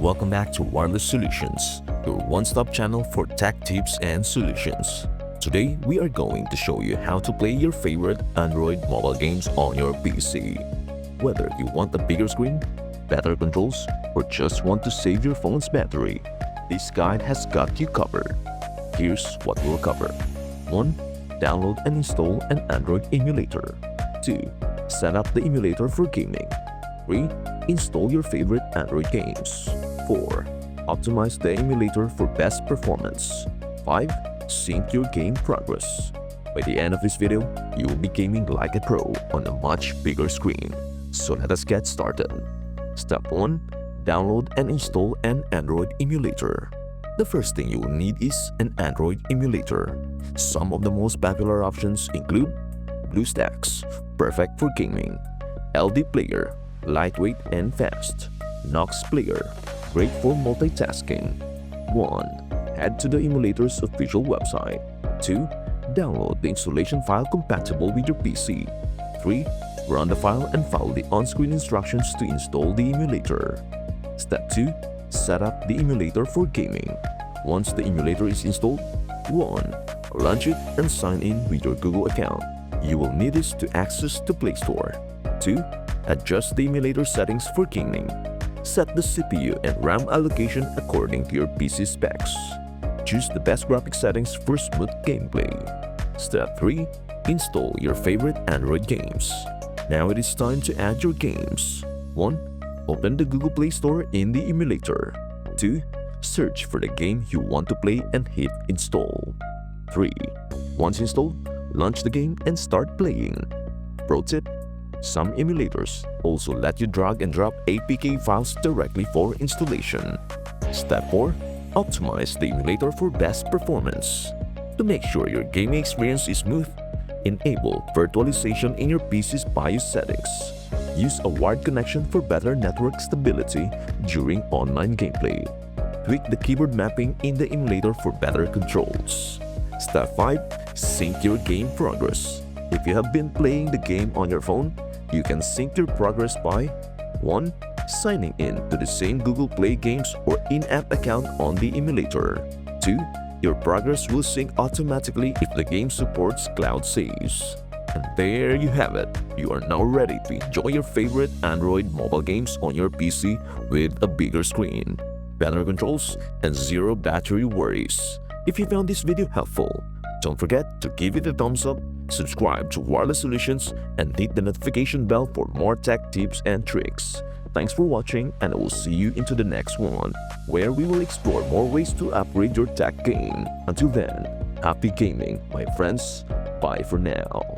welcome back to Wireless Solutions, your one-stop channel for tech tips and solutions. Today, we are going to show you how to play your favorite Android mobile games on your PC. Whether you want a bigger screen, better controls, or just want to save your phone's battery, this guide has got you covered. Here's what we'll cover. 1. Download and install an Android emulator. 2. Set up the emulator for gaming. 3. Install your favorite Android games. 4. Optimize the emulator for best performance. 5. Sync your game progress. By the end of this video, you will be gaming like a pro on a much bigger screen. So let us get started. Step 1. Download and install an Android emulator. The first thing you will need is an Android emulator. Some of the most popular options include BlueStacks, perfect for gaming; LD Player, lightweight and fast; NoxPlayer, great for multitasking. 1. Head to the emulator's official website. 2. Download the installation file compatible with your PC. 3. Run the file and follow the on-screen instructions to install the emulator. Step 2. Set up the emulator for gaming. Once the emulator is installed, 1. Launch it and sign in with your Google account. You will need this to access the Play Store. 2. Adjust the emulator settings for gaming. Set the CPU and RAM allocation according to your PC specs. Choose the best graphics settings for smooth gameplay. Step 3. Install your favorite Android games. Now it is time to add your games. 1. Open the Google Play Store in the emulator. 2. Search for the game you want to play and hit install. 3. Once installed, launch the game and start playing. Pro tip: some emulators also let you drag and drop APK files directly for installation. Step 4. Optimize the emulator for best performance. To make sure your gaming experience is smooth, enable virtualization in your PC's BIOS settings. Use a wired connection for better network stability during online gameplay. Tweak the keyboard mapping in the emulator for better controls. Step 5. Sync your game progress. If you have been playing the game on your phone, you can sync your progress by 1. Signing in to the same Google Play Games or in-app account on the emulator. 2. Your progress will sync automatically if the game supports cloud saves. And there you have it. You are now ready to enjoy your favorite Android mobile games on your PC with a bigger screen, better controls, and zero battery worries. If you found this video helpful, don't forget to give it a thumbs up, subscribe to Wireless Solutions, and hit the notification bell for more tech tips and tricks. Thanks for watching, and I will see you into the next one, where we will explore more ways to upgrade your tech game. Until then, happy gaming, my friends. Bye for now.